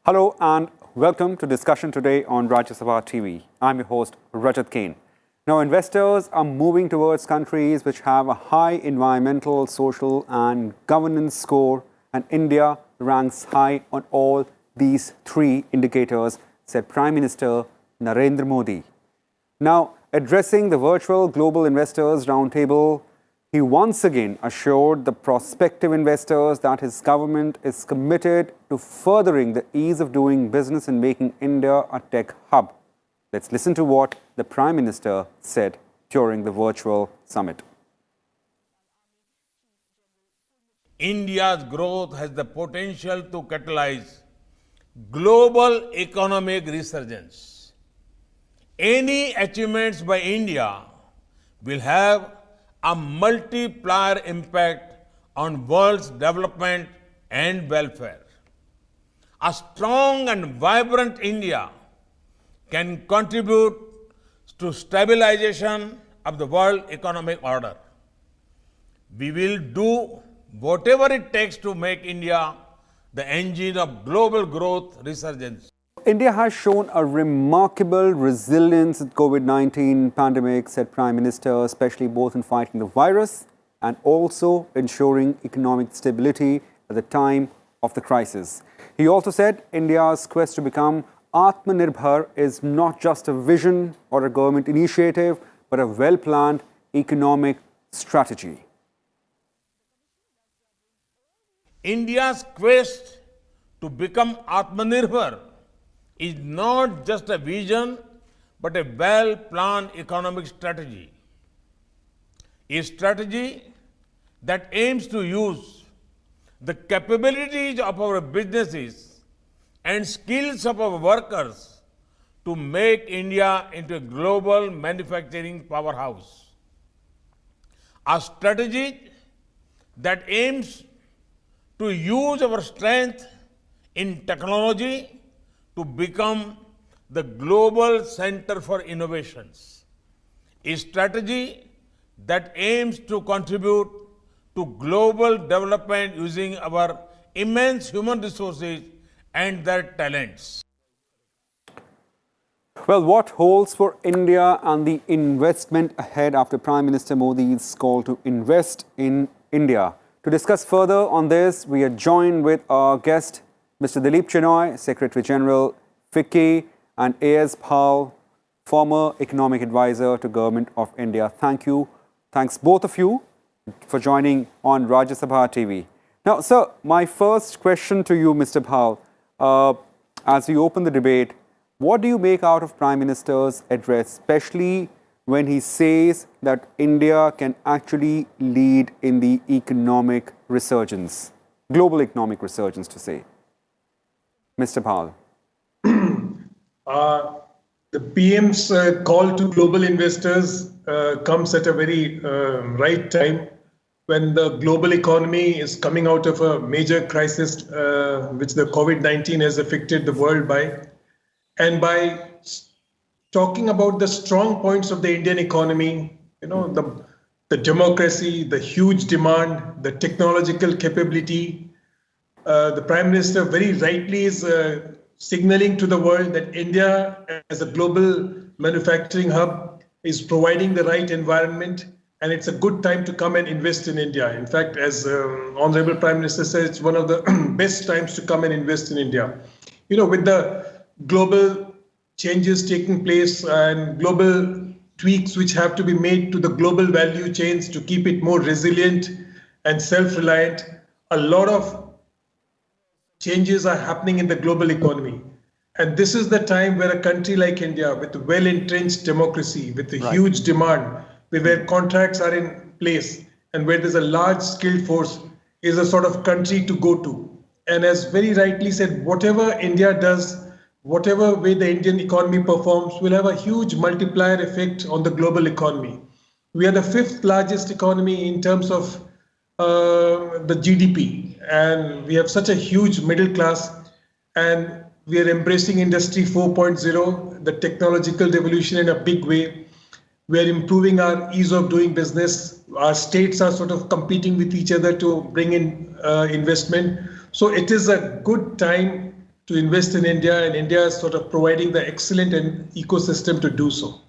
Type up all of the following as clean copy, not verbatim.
Hello and welcome to discussion today on Rajya Sabha TV. I'm your host Rajat Kane. Now, investors are moving towards countries which have a high environmental, social and governance score, and India ranks high on all these three indicators, said Prime Minister Narendra Modi. Now, addressing the Virtual Global Investors Roundtable, he once again assured the prospective investors that his government is committed to furthering the ease of doing business and making India a tech hub. Let's listen to what the Prime Minister said during the virtual summit. India's growth has the potential to catalyze global economic resurgence. Any achievements by India will have a multiplier impact on world's development and welfare. A strong and vibrant India can contribute to stabilization of the world economic order. We will do whatever it takes to make India the engine of global growth resurgence. India has shown a remarkable resilience in COVID-19 pandemic, said Prime Minister, especially both in fighting the virus and also ensuring economic stability at the time of the crisis. He also said India's quest to become AtmaNirbhar is not just a vision or a government initiative, but a well-planned economic strategy. India's quest to become AtmaNirbhar is not just a vision, but a well-planned economic strategy. A strategy that aims to use the capabilities of our businesses and skills of our workers to make India into a global manufacturing powerhouse. A strategy that aims to use our strength in technology to become the global center for innovations. A strategy that aims to contribute to global development using our immense human resources and their talents. Well, what holds for India and the investment ahead after Prime Minister Modi's call to invest in India? To discuss further on this, we are joined with our guest, Mr. Dilip Chenoy, Secretary General, FICCI, and A.S. Bhal, former Economic Advisor to Government of India. Thank you. Thanks both of you for joining on Rajya Sabha TV. Now, sir, my first question to you, Mr. Bhal, as we open the debate, what do you make out of Prime Minister's address, especially when he says that India can actually lead in the economic resurgence, global economic resurgence to say? Mr. Bhal. The PM's call to global investors comes at a very right time when the global economy is coming out of a major crisis which the COVID-19 has affected the world by. And by talking about the strong points of the Indian economy, the democracy, the huge demand, the technological capability, the Prime Minister very rightly is signaling to the world that India as a global manufacturing hub is providing the right environment, and it's a good time to come and invest in India. In fact, as Honorable Prime Minister said, it's one of the best times to come and invest in India. With the global changes taking place and global tweaks which have to be made to the global value chains to keep it more resilient and self-reliant, a lot of changes are happening in the global economy. And this is the time where a country like India, with a well-entrenched democracy, with a huge demand, where contracts are in place, and where there's a large skilled force, is a sort of country to go to. And as very rightly said, whatever India does, whatever way the Indian economy performs, will have a huge multiplier effect on the global economy. We are the fifth largest economy in terms of the GDP, and we have such a huge middle class, and we are embracing Industry 4.0, the technological revolution in a big way. We are improving our ease of doing business. Our states are sort of competing with each other to bring in investment. So it is a good time to invest in India, and India is sort of providing the excellent ecosystem to do so.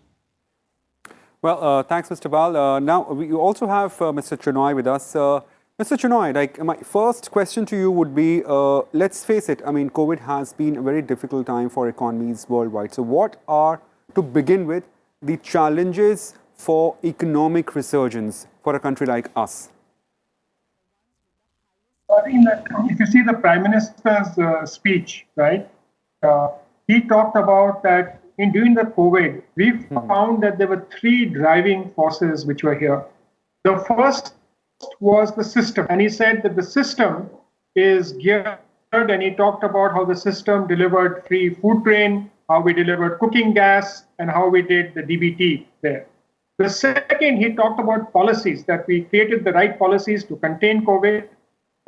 Well, thanks, Mr. Bal. Now, we also have Mr. Chenoy with us. Mr. Chenoy, like my first question to you would be, let's face it, I mean, COVID has been a very difficult time for economies worldwide. So what are, to begin with, the challenges for economic resurgence for a country like us? I think that if you see the Prime Minister's speech, right, he talked about that during the COVID, we found that there were three driving forces which were here. The first was the system, and he said that the system is geared, and he talked about how the system delivered free food train, how we delivered cooking gas, and how we did the DBT there. The second, he talked about policies, that we created the right policies to contain COVID,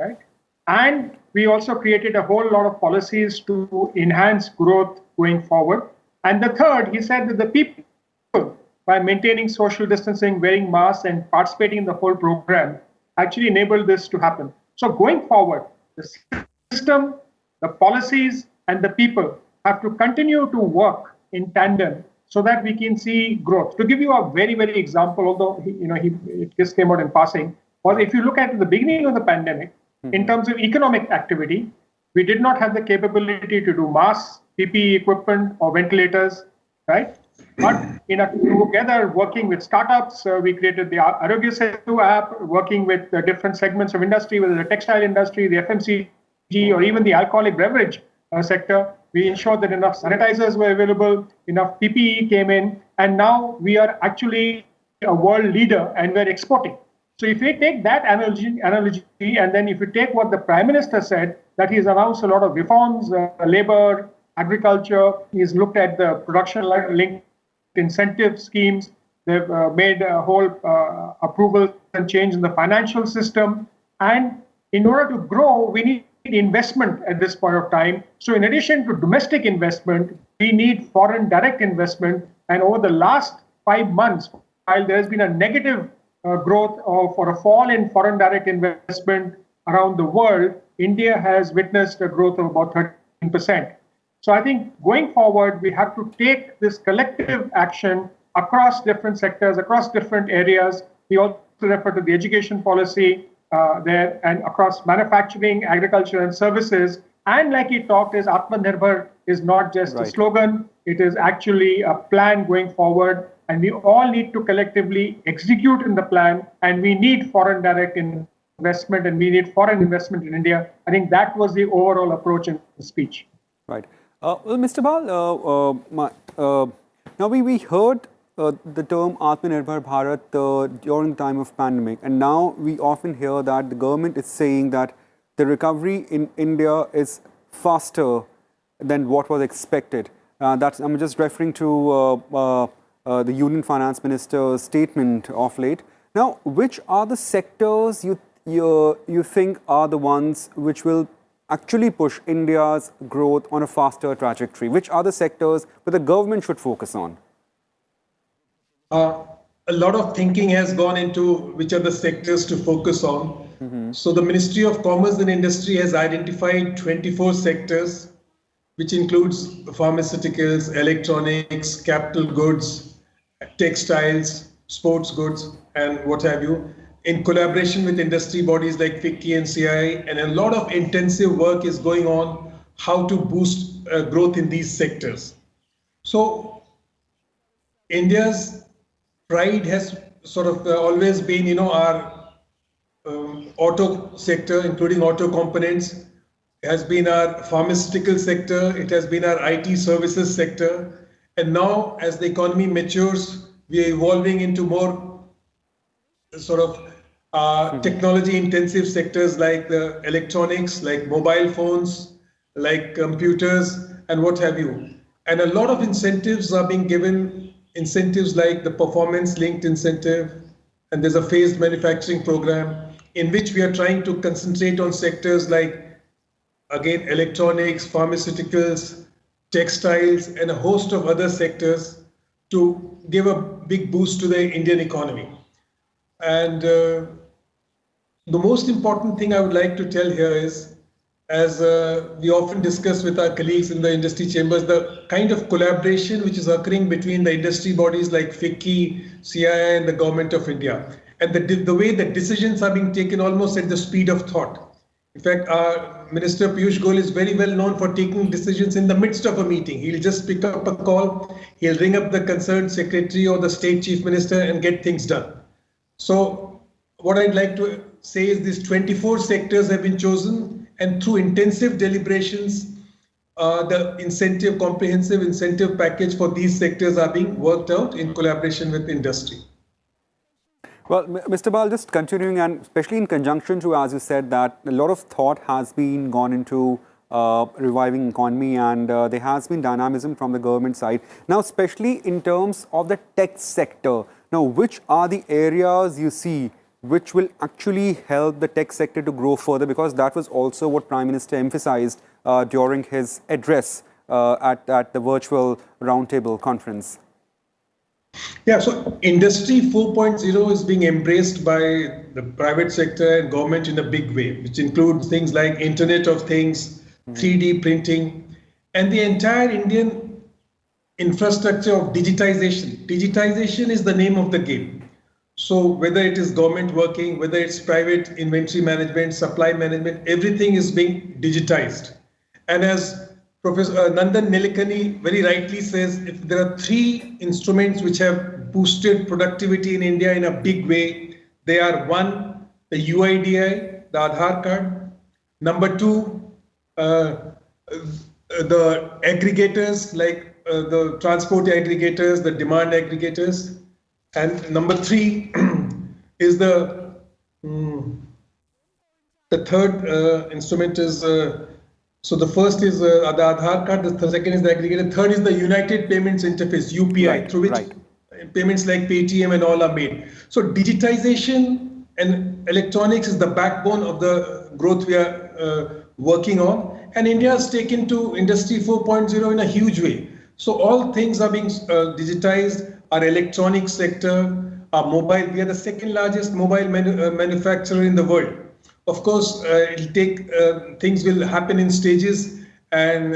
right? And we also created a whole lot of policies to enhance growth going forward. And the third, he said that the people, by maintaining social distancing, wearing masks, and participating in the whole program, actually enabled this to happen. So going forward, the system, the policies, and the people have to continue to work in tandem so that we can see growth. To give you a very, very example, although it just came out in passing, was if you look at the beginning of the pandemic, in terms of economic activity, we did not have the capability to do masks, PPE equipment, or ventilators, right? But together, working with startups, we created the Arogya Setu app, working with the different segments of industry, whether the textile industry, the FMCG, or even the alcoholic beverage sector. We ensured that enough sanitizers were available, enough PPE came in, and now we are actually a world leader and we're exporting. So if we take that analogy, and then if you take what the Prime Minister said, that he's announced a lot of reforms, labor, agriculture, he's looked at the production-linked incentive schemes, they've made a whole approval and change in the financial system. And in order to grow, we need investment at this point of time. So in addition to domestic investment, we need foreign direct investment. And over the last 5 months, while there's been a negative growth or a fall in foreign direct investment around the world, India has witnessed a growth of about 13%. So I think going forward, we have to take this collective action across different sectors, across different areas. We also refer to the education policy there, and across manufacturing, agriculture, and services. And like he talked, is AtmaNirbhar is not just a slogan, it is actually a plan going forward. And we all need to collectively execute in the plan, and we need foreign direct investment, and we need foreign investment in India. I think that was the overall approach in the speech. Right. Well, Mr. Bal, now we heard the term AtmaNirbhar Bharat during the time of pandemic, and now we often hear that the government is saying that the recovery in India is faster than what was expected. I'm just referring to the Union Finance Minister's statement of late. Now, which are the sectors you think are the ones which will actually push India's growth on a faster trajectory? Which are the sectors that the government should focus on? A lot of thinking has gone into which are the sectors to focus on. So the Ministry of Commerce and Industry has identified 24 sectors, which includes pharmaceuticals, electronics, capital goods, textiles, sports goods, and what have you, in collaboration with industry bodies like FICCI and CI, and a lot of intensive work is going on how to boost growth in these sectors. So India's pride has sort of always been, our auto sector, including auto components, has been our pharmaceutical sector, it has been our IT services sector. And now, as the economy matures, we are evolving into more sort of technology-intensive sectors like the electronics, like mobile phones, like computers, and what have you. And a lot of incentives are being given, incentives like the performance-linked incentive, and there's a phased manufacturing program in which we are trying to concentrate on sectors like, again, electronics, pharmaceuticals, textiles, and a host of other sectors to give a big boost to the Indian economy. And the most important thing I would like to tell here is as we often discuss with our colleagues in the industry chambers, the kind of collaboration which is occurring between the industry bodies like FICCI, CII, and the Government of India, and the way that decisions are being taken almost at the speed of thought. In fact, our Minister Piyush Goyal is very well known for taking decisions in the midst of a meeting. He'll just pick up a call, he'll ring up the concerned secretary or the state chief minister and get things done. So what I'd like to say is these 24 sectors have been chosen, and through intensive deliberations, the comprehensive incentive package for these sectors are being worked out in collaboration with industry. Well, Mr. Bal, just continuing, and especially in conjunction to, as you said, that a lot of thought has been gone into reviving economy, and there has been dynamism from the government side. Now, especially in terms of the tech sector, now, which are the areas you see which will actually help the tech sector to grow further? Because that was also what Prime Minister emphasized during his address at the Virtual Roundtable conference. Yeah, so Industry 4.0 is being embraced by the private sector and government in a big way, which includes things like Internet of Things, 3D printing, and the entire Indian infrastructure of digitization. Digitization is the name of the game. So whether it is government working, whether it's private inventory management, supply management, everything is being digitized. And as Professor Nandan Nilekani very rightly says, if there are three instruments which have boosted productivity in India in a big way, they are: one, the UIDI, the Aadhaar card; number two, the aggregators like the transport aggregators, the demand aggregators; and number three is the third instrument is so the first is the Aadhaar card, the second is the aggregator, third is the United Payments Interface, UPI, through which payments like Paytm and all are made. So digitization and electronics is the backbone of the growth we are working on, and India has taken to Industry 4.0 in a huge way. So all things are being digitized. Our electronic sector, our mobile, we are the second largest mobile manufacturer in the world. Of course, it'll take, things will happen in stages, and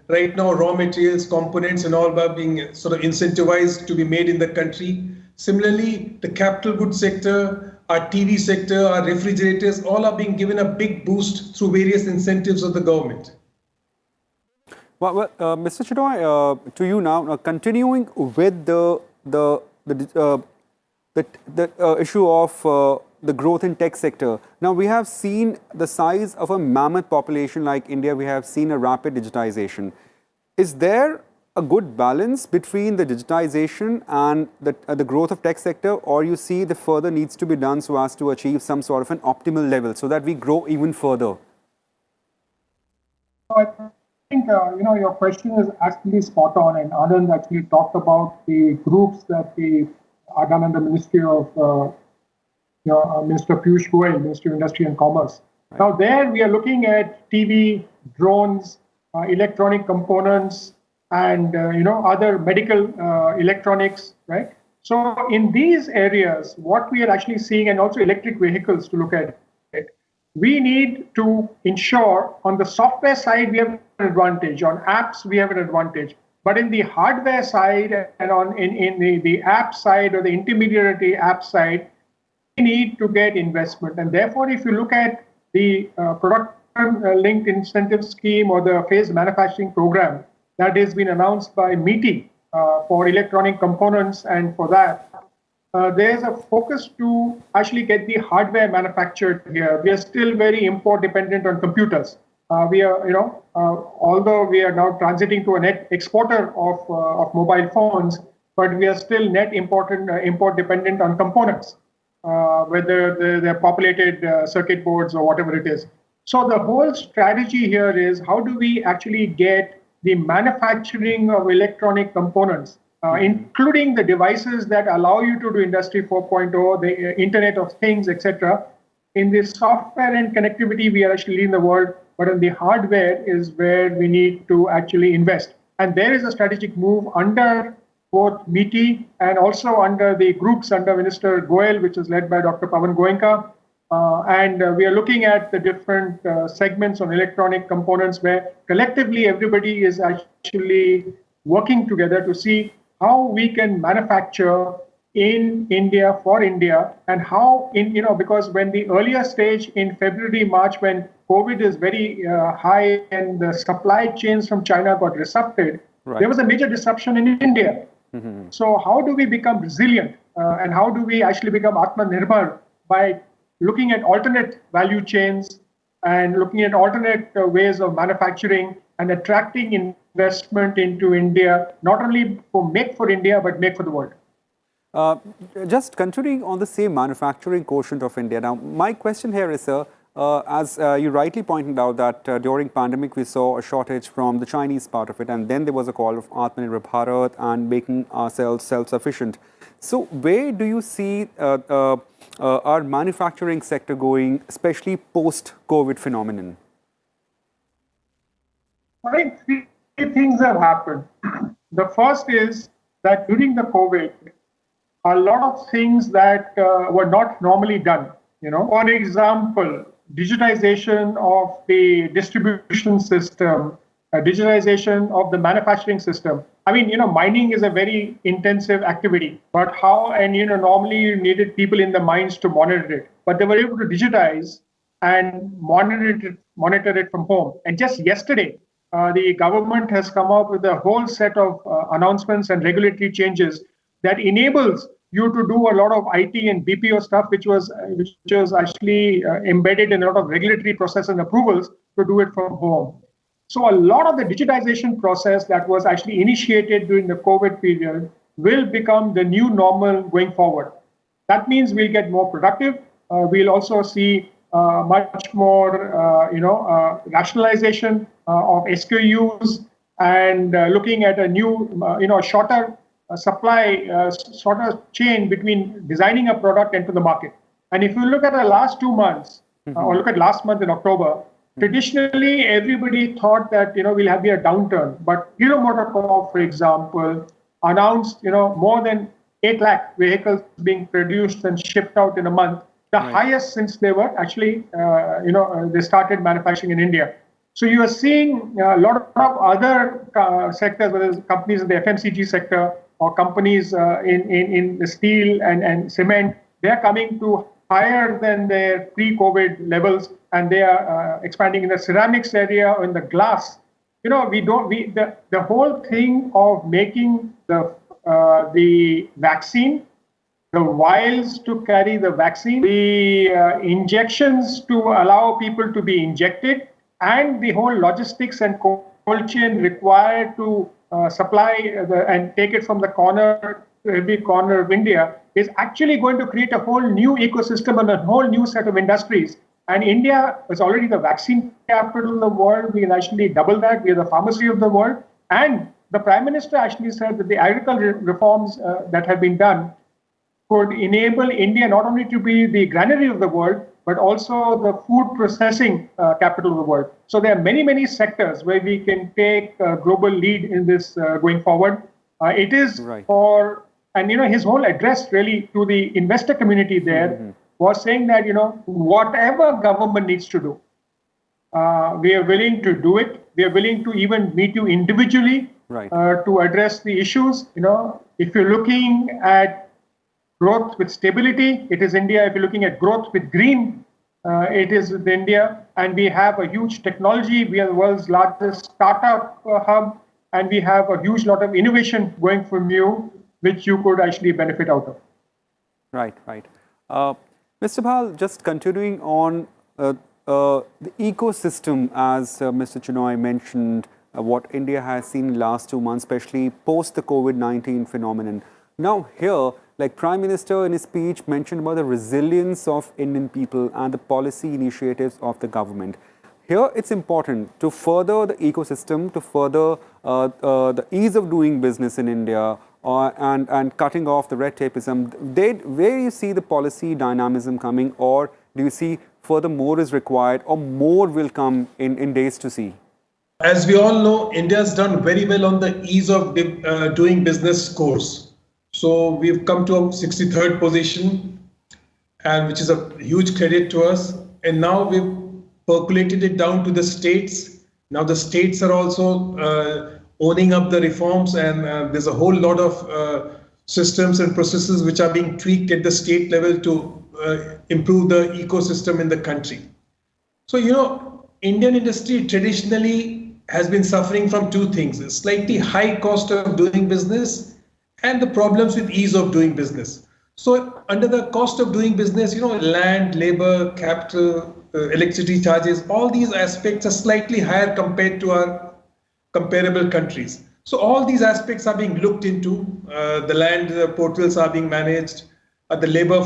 right now raw materials, components and all are being sort of incentivized to be made in the country. Similarly, the capital goods sector, our TV sector, our refrigerators, all are being given a big boost through various incentives of the government. Well, Mr. Chenoy, to you now, continuing with the issue of the growth in tech sector. Now, we have seen the size of a mammoth population like India. We have seen a rapid digitization. Is there a good balance between the digitization and the growth of tech sector, or you see the further needs to be done so as to achieve some sort of an optimal level so that we grow even further? I think your question is actually spot on, and Anand actually talked about the groups that are done under the Ministry of Minister Piyush Goyal, Ministry of Industry and Commerce. Right. Now there we are looking at TV, drones, electronic components, and other medical electronics, right? So in these areas, what we are actually seeing, and also electric vehicles to look at it, we need to ensure on the software side we have an advantage, on apps we have an advantage, but in the hardware side and in the app side or the intermediary app side, we need to get investment. And therefore, if you look at the product-linked incentive scheme or the phased manufacturing program that has been announced by MITI for electronic components, and for that, there's a focus to actually get the hardware manufactured here. We are still very import dependent on computers. We are, although we are now transiting to a net exporter of mobile phones, but we are still net import dependent on components, whether they're populated circuit boards or whatever it is. So the whole strategy here is how do we actually get the manufacturing of electronic components, including the devices that allow you to do Industry 4.0, the Internet of Things, etc. In the software and connectivity, we are actually leading the world, but in the hardware is where we need to actually invest. And there is a strategic move under both MITI and also under the groups under Minister Goyal, which is led by Dr. Pawan Goenka, And we are looking at the different segments on electronic components where collectively everybody is actually working together to see how we can manufacture in India for India, and how because when the earlier stage in February, March, when COVID is very high and the supply chains from China got disrupted, there was a major disruption in India. So how do we become resilient and how do we actually become AtmaNirbhar by looking at alternate value chains and looking at alternate ways of manufacturing and attracting investment into India, not only make for India, but make for the world. Just continuing on the same manufacturing quotient of India. Now, my question here is, sir, as you rightly pointed out that during pandemic we saw a shortage from the Chinese part of it, and then there was a call of AtmaNirbhar Bharat and making ourselves self-sufficient. So where do you see our manufacturing sector going, especially post-COVID phenomenon? I think three things have happened. The first is that during the COVID, a lot of things that were not normally done. For example, digitization of the distribution system, digitization of the manufacturing system. I mean, mining is a very intensive activity, but normally you needed people in the mines to monitor it, but they were able to digitize and monitor it from home. And just yesterday, the government has come up with a whole set of announcements and regulatory changes that enables you to do a lot of IT and BPO stuff, which was actually embedded in a lot of regulatory process and approvals to do it from home. So a lot of the digitization process that was actually initiated during the COVID period will become the new normal going forward. That means we'll get more productive. We'll also see much more, rationalization of SKUs and looking at a new, shorter supply sort of chain between designing a product and to the market. And if you look at the last 2 months, or look at last month in October, traditionally everybody thought that we'll have a downturn. But Hero MotoCorp, for example, announced more than 8 lakh vehicles being produced and shipped out in a month, the highest since they were actually they started manufacturing in India. So you are seeing a lot of other sectors, whether it's companies in the FMCG sector or companies in the steel and cement, they are coming to higher than their pre-COVID levels, and they are expanding in the ceramics area or in the glass. The whole thing of making the vaccine, the vials to carry the vaccine, the injections to allow people to be injected, and the whole logistics and cold chain required to supply and take it from the corner to every corner of India is actually going to create a whole new ecosystem and a whole new set of industries. And India is already the vaccine capital of the world. We will actually double that. We are the pharmacy of the world. And the Prime Minister actually said that the agricultural reforms that have been done could enable India not only to be the granary of the world, but also the food processing capital of the world. So there are many, many sectors where we can take a global lead in this going forward. It is for, and his whole address really to the investor community there was saying that, whatever government needs to do, we are willing to do it. We are willing to even meet you individually to address the issues. If you're looking at growth with stability, it is India. If you're looking at growth with green, it is with India. And we have a huge technology. We are the world's largest startup hub. And we have a huge lot of innovation going from you, which you could actually benefit out of. Right. Mr. Bhal, just continuing on the ecosystem, as Mr. Chenoy mentioned, what India has seen in the last 2 months, especially post the COVID-19 phenomenon. Now here, like Prime Minister in his speech mentioned about the resilience of Indian people and the policy initiatives of the government. Here it's important to further the ecosystem, to further the ease of doing business in India and cutting off the red tapeism. Where you see the policy dynamism coming, or do you see further more is required or more will come in days to see? As we all know, India has done very well on the ease of doing business scores. So we've come to a 63rd position. and which is a huge credit to us. And now we've percolated it down to the states. Now the states are also owning up the reforms, and there's a whole lot of systems and processes which are being tweaked at the state level to improve the ecosystem in the country. So, Indian industry traditionally has been suffering from two things: a slightly high cost of doing business and the problems with ease of doing business. So under the cost of doing business, land, labor, capital, electricity charges, all these aspects are slightly higher compared to our comparable countries. So all these aspects are being looked into. The land portals are being managed. The labor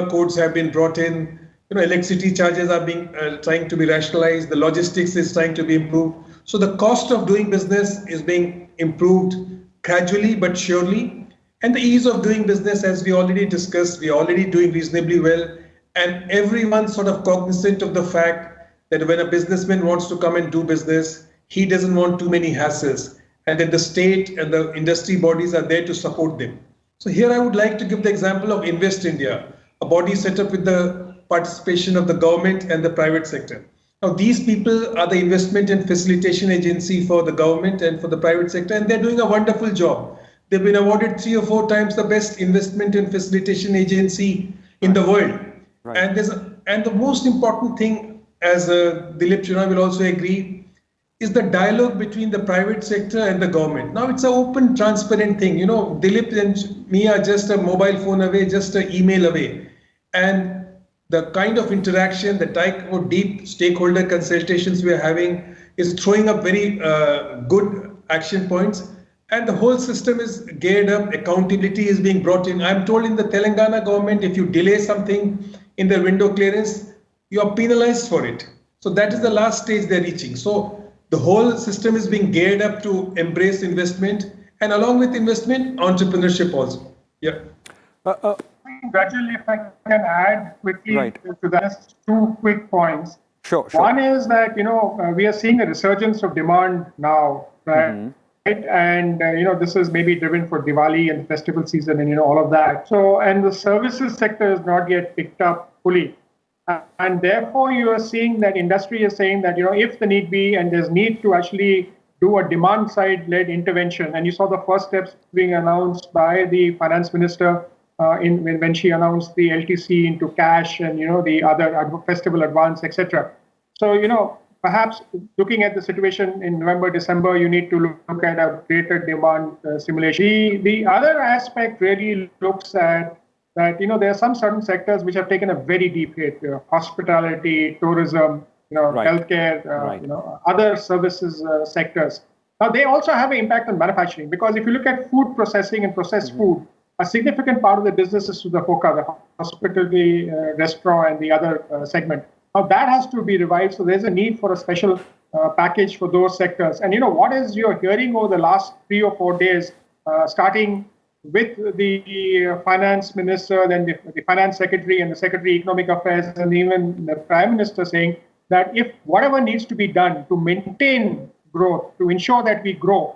codes have been brought in. Electricity charges are being trying to be rationalized. The logistics is trying to be improved. So the cost of doing business is being improved gradually but surely. And the ease of doing business, as we already discussed, we are already doing reasonably well. And everyone's sort of cognizant of the fact that when a businessman wants to come and do business, he doesn't want too many hassles, and that the state and the industry bodies are there to support them. So here I would like to give the example of Invest India, a body set up with the participation of the government and the private sector. Now, these people are the investment and facilitation agency for the government and for the private sector, and they're doing a wonderful job. They've been awarded 3 or 4 times the best investment and facilitation agency in the world. Right. And the most important thing, as Dilip Chenoy will also agree, is the dialogue between the private sector and the government. Now it's an open, transparent thing. Dilip and me are just a mobile phone away, just an email away. And the kind of interaction, the type of deep stakeholder consultations we are having is throwing up very good action points. And the whole system is geared up, accountability is being brought in. I'm told in the Telangana government, if you delay something in the window clearance, you are penalized for it. So that is the last stage they're reaching. So the whole system is being geared up to embrace investment, and along with investment, entrepreneurship also. Yeah. Gradually, if I can add quickly to that, 2 quick points. Sure. One is that, we are seeing a resurgence of demand now, right? Mm-hmm. And, this is maybe driven for Diwali and the festival season and, all of that. So, and the services sector is not yet picked up fully. And therefore, you are seeing that industry is saying that, if the need be, and there's need to actually do a demand side led intervention. And you saw the first steps being announced by the finance minister when she announced the LTC into cash and, the other festival advance, etc. So, perhaps looking at the situation in November, December, you need to look at a greater demand stimulation. The other aspect really looks at that, there are some certain sectors which have taken a very deep hit, hospitality, tourism, healthcare, other services sectors. Now, they also have an impact on manufacturing, because if you look at food processing and processed food, a significant part of the business is to the HOKA, the hospitality, restaurant, and the other segment. Now, that has to be revived, so there's a need for a special package for those sectors. And, what is you're hearing over the last 3 or 4 days, starting with the finance minister, then the finance secretary and the secretary of economic affairs, and even the prime minister saying that if whatever needs to be done to maintain growth, to ensure that we grow,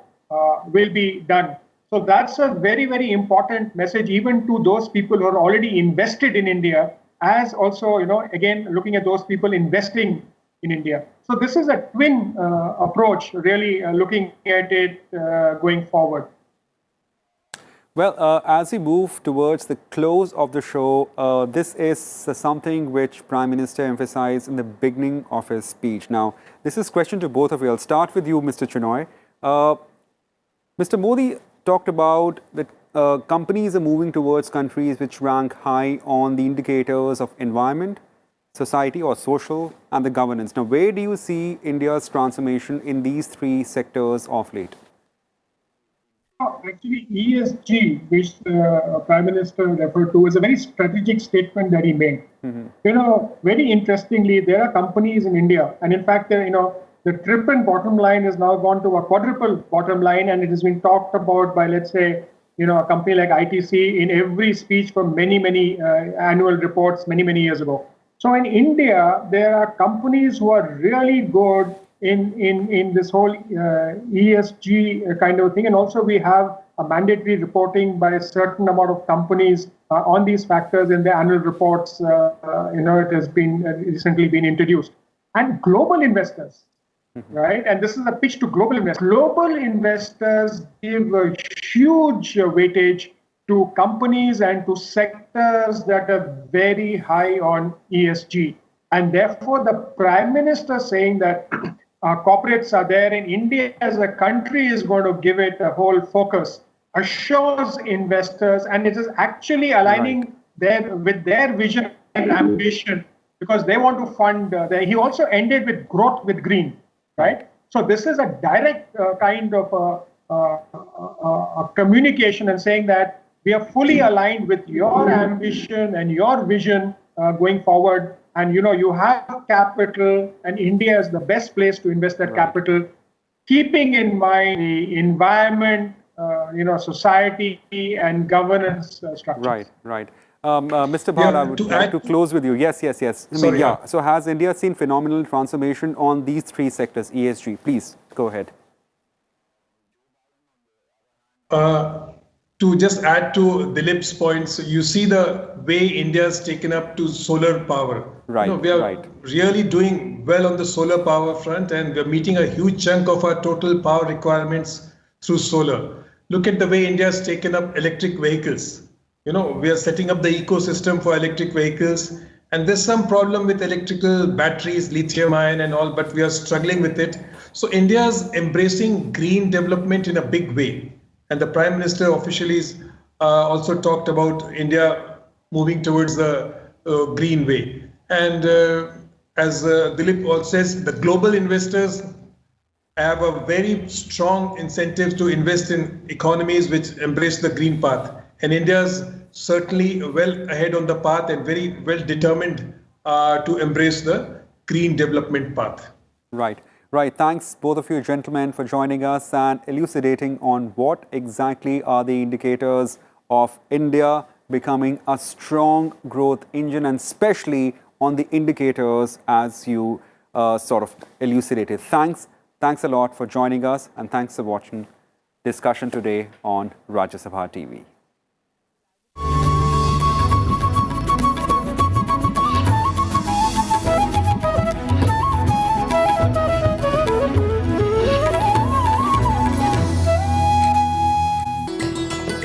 will be done. So that's a very, very important message, even to those people who are already invested in India, as also, again, looking at those people investing in India. So this is a twin approach, really looking at it going forward. Well, as we move towards the close of the show, this is something which Prime Minister emphasized in the beginning of his speech. Now, this is a question to both of you. I'll start with you, Mr. Chenoy. Mr. Modi talked about that companies are moving towards countries which rank high on the indicators of environment, society or social, and the governance. Now, where do you see India's transformation in these 3 sectors of late? Actually, ESG, which the Prime Minister referred to, is a very strategic statement that he made. Mm-hmm. Very interestingly, there are companies in India, and in fact, the triple bottom line has now gone to a quadruple bottom line, and it has been talked about by, let's say, a company like ITC in every speech for many, many annual reports many years ago. So in India, there are companies who are really good in this whole ESG kind of thing. And also we have a mandatory reporting by a certain amount of companies on these factors in their annual reports. It has been recently been introduced. And global investors, right? And this is a pitch to global investors. Global investors give a huge weightage to companies and to sectors that are very high on ESG. And therefore, the Prime Minister saying that corporates are there in India as a country is going to give it a whole focus, assures investors, and it is actually aligning with their vision and ambition, because they want to fund. He also ended with growth with green, right? So this is a direct kind of a communication and saying that we are fully aligned with your ambition and your vision going forward. And you have capital, and India is the best place to invest that capital, keeping in mind the environment, society and governance structures. Right. Mr. Bhatt, I would like to close with you. Yes. So has India seen phenomenal transformation on these three sectors, ESG? Please, go ahead. To just add to Dilip's points, you see the way India has taken up to solar power. Right. We are really doing well on the solar power front, and we're meeting a huge chunk of our total power requirements through solar. Look at the way India has taken up electric vehicles. We are setting up the ecosystem for electric vehicles, and there's some problem with electrical batteries, lithium ion and all, but we are struggling with it. So India is embracing green development in a big way. And the Prime Minister officially also talked about India moving towards the green way. And as Dilip also says, the global investors have a very strong incentive to invest in economies which embrace the green path. And India is certainly well ahead on the path and very well determined to embrace the green development path. Right. Thanks, both of you gentlemen, for joining us and elucidating on what exactly are the indicators of India becoming a strong growth engine, and especially on the indicators as you sort of elucidated. Thanks a lot for joining us, and thanks for watching discussion today on Rajya Sabha TV.